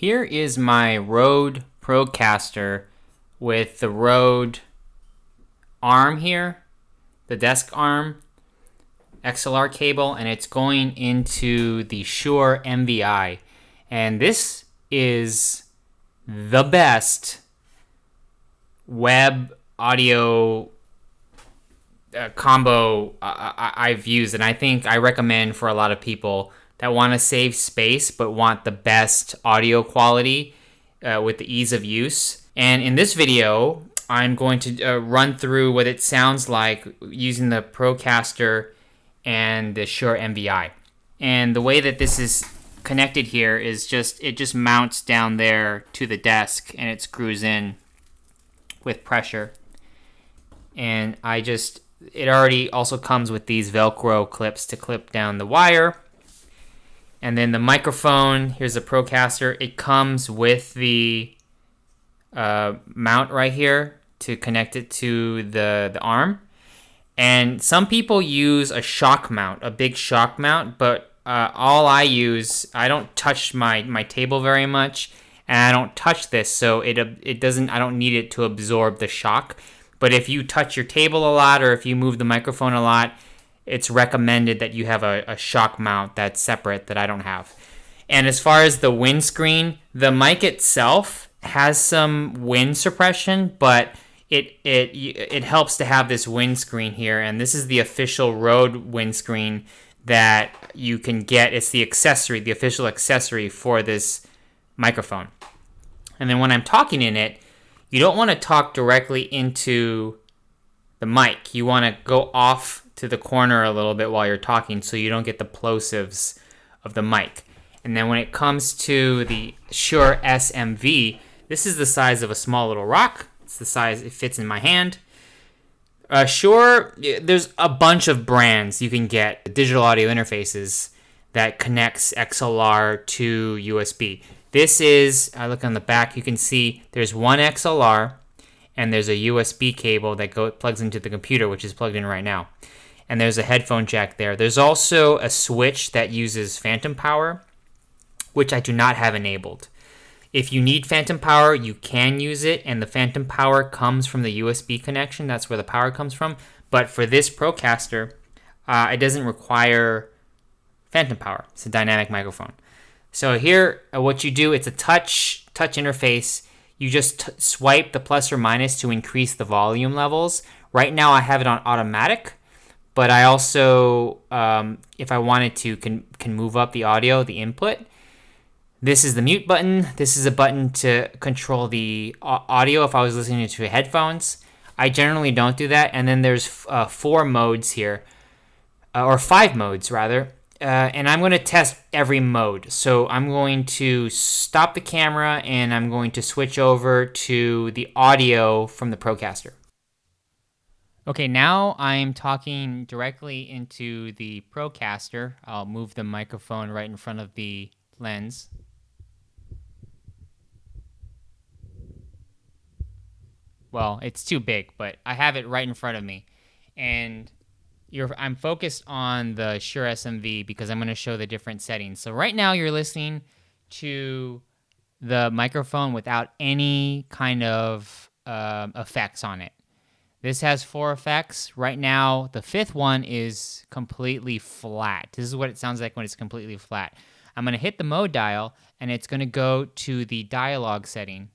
Here is my Rode Procaster with the Rode arm here, the desk arm, XLR cable, and it's going into the Shure Mvi. And this is the best web audio combo I've used, and I recommend for a lot of people that want to save space but want the best audio quality with the ease of use. And in this video, I'm going to run through what it sounds like using the Procaster and the Shure Mvi. And the way that this is connected here is it just mounts down there to the desk and it screws in with pressure. And it already also comes with these Velcro clips to clip down the wire. And then the microphone, here's the Procaster. It comes with the mount right here to connect it to the arm. And some people use a shock mount, a big shock mount, but all I don't touch my table very much, and I don't touch this, so I don't need it to absorb the shock. But if you touch your table a lot or if you move the microphone a lot, it's recommended that you have a shock mount that's separate that I don't have. And as far as the windscreen, the mic itself has some wind suppression, but it helps to have this windscreen here. And this is the official Rode windscreen that you can get. It's the official accessory for this microphone. And then when I'm talking in it, you don't want to talk directly into the mic. You want to go off to the corner a little bit while you're talking so you don't get the plosives of the mic. And then when it comes to the Shure Mvi, this is the size of a small little rock. It's the size it fits in my hand. Shure, there's a bunch of brands you can get, digital audio interfaces that connects XLR to USB. I look on the back, you can see there's one XLR and there's a USB cable that plugs into the computer, which is plugged in right now. And there's a headphone jack there. There's also a switch that uses phantom power, which I do not have enabled. If you need phantom power, you can use it, and the phantom power comes from the USB connection. That's where the power comes from. But for this Procaster, it doesn't require phantom power. It's a dynamic microphone. So here, what you do, it's a touch interface. You just swipe the plus or minus to increase the volume levels. Right now, I have it on automatic, but I also, if I wanted to, can move up the audio, the input. This is the mute button. This is a button to control the audio if I was listening to headphones. I generally don't do that. And then there's 4 modes here, or 5 modes rather. And I'm going to test every mode. So I'm going to stop the camera and I'm going to switch over to the audio from the Procaster. Okay, now I'm talking directly into the Procaster. I'll move the microphone right in front of the lens. Well, it's too big, but I have it right in front of me. And I'm focused on the Shure Mvi because I'm going to show the different settings. So right now you're listening to the microphone without any kind of effects on it. This has 4 effects. Right now, the 5th one is completely flat. This is what it sounds like when it's completely flat. I'm going to hit the mode dial, and it's going to go to the dialogue setting.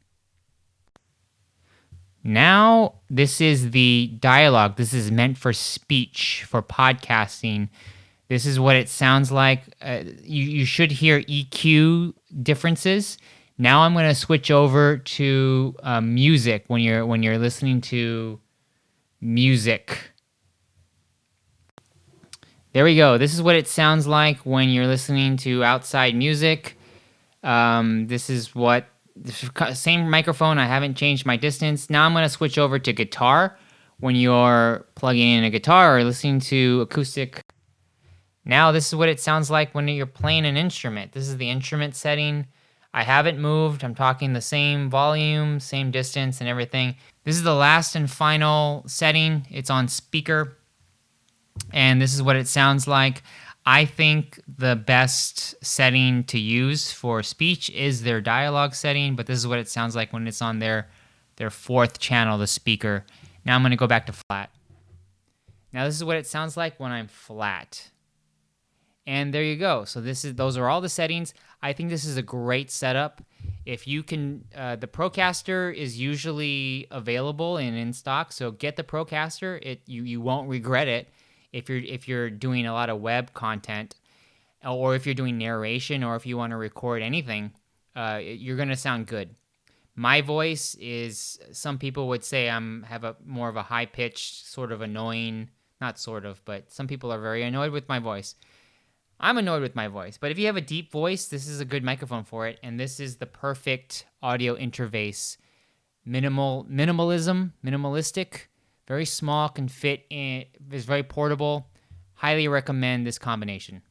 Now, this is the dialogue. This is meant for speech, for podcasting. This is what it sounds like. You should hear EQ differences. Now I'm going to switch over to music when you're listening to music. There we go. This is what it sounds like when you're listening to outside music. This is same microphone. I haven't changed my distance. Now I'm going to switch over to guitar when you're plugging in a guitar or listening to acoustic. Now this is what it sounds like when you're playing an instrument. This is the instrument setting. I haven't moved. I'm talking the same volume, same distance, and everything. This is the last and final setting. It's on speaker. And this is what it sounds like. I think the best setting to use for speech is their dialogue setting, but this is what it sounds like when it's on their fourth channel, the speaker. Now I'm going to go back to flat. Now this is what it sounds like when I'm flat. And there you go. So those are all the settings. I think this is a great setup. If you can, the Procaster is usually available and in stock, so get the Procaster. You won't regret it if you're doing a lot of web content, or if you're doing narration, or if you want to record anything. You're gonna sound good. My voice is, some people would say have a more of a high pitched, sort of annoying, not sort of, but some people are very annoyed with my voice. I'm annoyed with my voice, but if you have a deep voice, this is a good microphone for it, and this is the perfect audio interface. Minimalistic, very small, can fit in, is very portable. Highly recommend this combination.